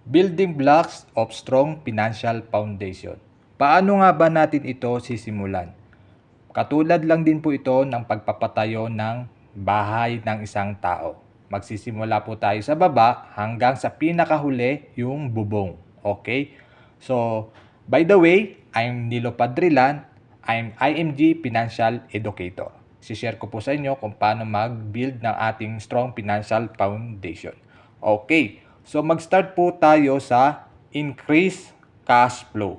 Building blocks of strong financial foundation. Paano nga ba natin ito sisimulan? Katulad lang din po ito ng pagpapatayo ng bahay ng isang tao. Magsisimula po tayo sa baba hanggang sa pinakahuli yung bubong. Okay? So, by the way, I'm Nilo Padrilan. I'm IMG Financial Educator. Sishare ko po sa inyo kung paano mag-build ng ating strong financial foundation. Okay. So, mag-start po tayo sa increase cash flow.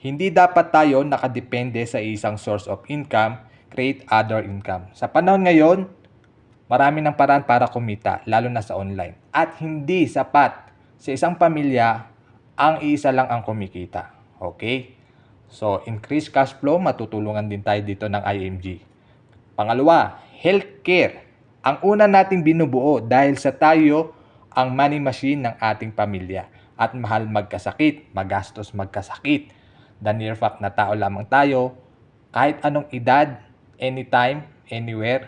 Hindi dapat tayo nakadepende sa isang source of income, create other income. Sa panahon ngayon, marami ng paraan para kumita, lalo na sa online. At hindi sapat sa isang pamilya ang iisa lang ang kumikita. Okay? So, increase cash flow, matutulungan din tayo dito ng IMG. Pangalawa, healthcare. Ang una nating binubuo dahil sa tayo ang money machine ng ating pamilya. At mahal magkasakit, magastos magkasakit. The near fact na tao lamang tayo, kahit anong edad, anytime, anywhere,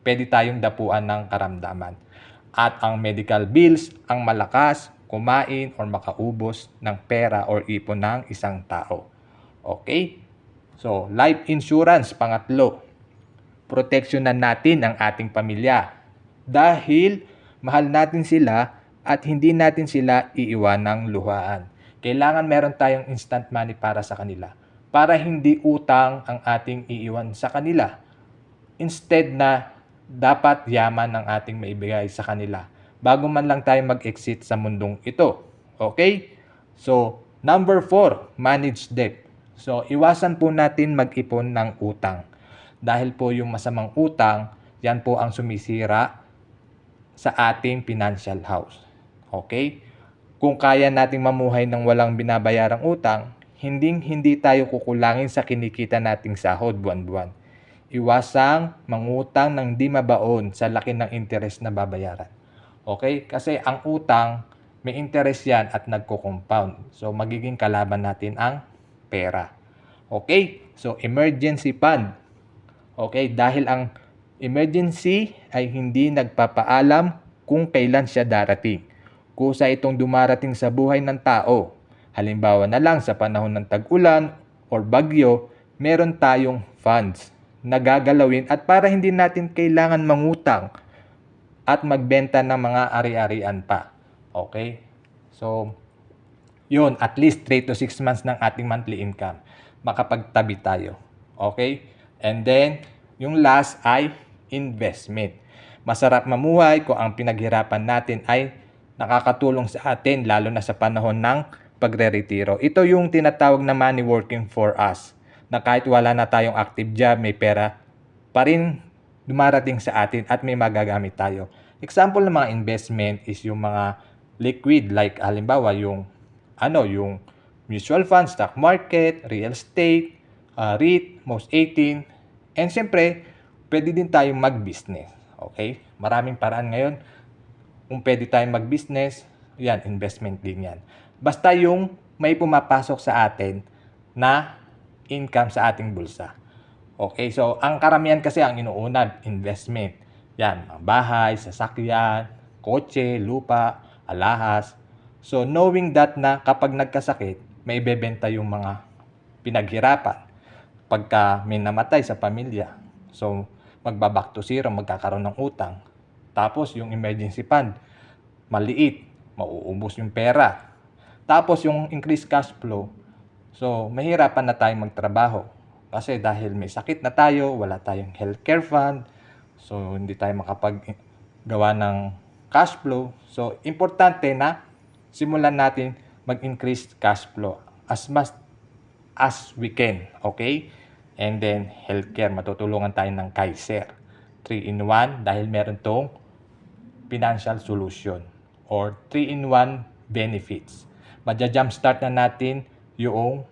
pwede tayong dapuan ng karamdaman. At ang medical bills, ang malakas, kumain or makaubos ng pera or ipon ng isang tao. Okay? So, life insurance, pangatlo. Proteksyonan natin ang ating pamilya. Dahil mahal natin sila at hindi natin sila iiwan ng luhaan. Kailangan meron tayong instant money para sa kanila. Para hindi utang ang ating iiwan sa kanila. Instead na dapat yaman ang ating maibigay sa kanila bago man lang tayo mag-exit sa mundong ito. Okay? So, number 4, manage debt. So, iwasan po natin mag-ipon ng utang. Dahil po yung masamang utang, yan po ang sumisira sa ating financial house. Okay? Kung kaya nating mamuhay ng walang binabayarang utang, hindi tayo kukulangin sa kinikita nating sahod buwan-buwan. Iwasang mangutang ng di mabaon sa laki ng interest na babayaran. Okay? Kasi ang utang, may interest yan at nagko-compound. So, magiging kalaban natin ang pera. Okay? So, emergency fund. Okay? Dahil ang emergency ay hindi nagpapaalam kung kailan siya darating. Kusa itong dumarating sa buhay ng tao. Halimbawa na lang sa panahon ng tag-ulan or bagyo, meron tayong funds na gagalawin at para hindi natin kailangan mangutang at magbenta ng mga ari-arian pa. Okay? So, yun, at least 3 to 6 months ng ating monthly income. Makapagtabi tayo. Okay? And then, yung last ay investment. Masarap mamuhay kung ang pinaghirapan natin ay nakakatulong sa atin lalo na sa panahon ng pagre-retiro. Ito yung tinatawag na money working for us. Na kahit wala na tayong active job, may pera pa rin dumarating sa atin at may magagamit tayo. Example ng mga investment is yung mga liquid like halimbawa yung mutual fund, stock market, real estate, REIT, most 18, and siyempre, pwede din tayong mag-business. Okay? Maraming paraan ngayon. Kung pwede tayong mag-business, yan, investment din yan. Basta yung may pumapasok sa atin na income sa ating bulsa. Okay? So, ang karamihan kasi ang inuuna, investment. Yan, mga bahay, sasakyan, kotse, lupa, alahas. So, knowing that na kapag nagkasakit, may ibebenta yung mga pinaghirapan. Pagka may namatay sa pamilya, so magbaback to zero, magkakaroon ng utang. Tapos yung emergency fund, maliit, mauubos yung pera. Tapos yung increased cash flow, so mahirapan na tayong magtrabaho. Kasi dahil may sakit na tayo, wala tayong healthcare fund, so hindi tayo makapaggawa ng cash flow. So importante na simulan natin mag-increase cash flow as much as we can, okay? And then, healthcare, matutulungan tayo ng Kaiser. 3-in-1 dahil meron tong financial solution or 3-in-1 benefits. Madja-jumpstart na natin yung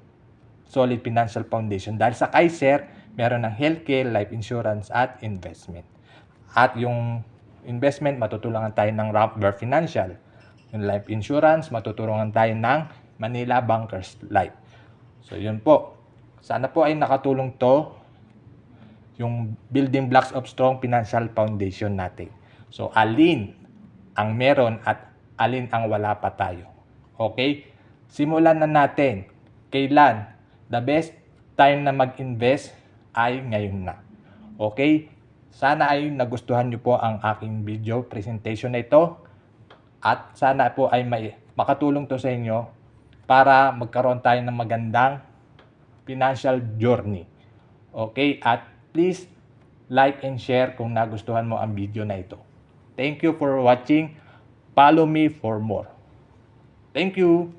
solid financial foundation dahil sa Kaiser, meron ng healthcare, life insurance, at investment. At yung investment, matutulungan tayo ng Ramper Financial. Yung life insurance, matutulungan tayo ng Manila Bankers Life. So, yun po. Sana po ay nakatulong to yung building blocks of strong financial foundation natin. So, alin ang meron at alin ang wala pa tayo. Okay? Simulan na natin. Kailan? The best time na mag-invest ay ngayon na. Okay? Sana ay nagustuhan nyo po ang aking video presentation na ito. At sana po ay makatulong to sa inyo para magkaroon tayo ng magandang financial journey. Okay? At please like and share kung nagustuhan mo ang video na ito. Thank you for watching. Follow me for more. Thank you.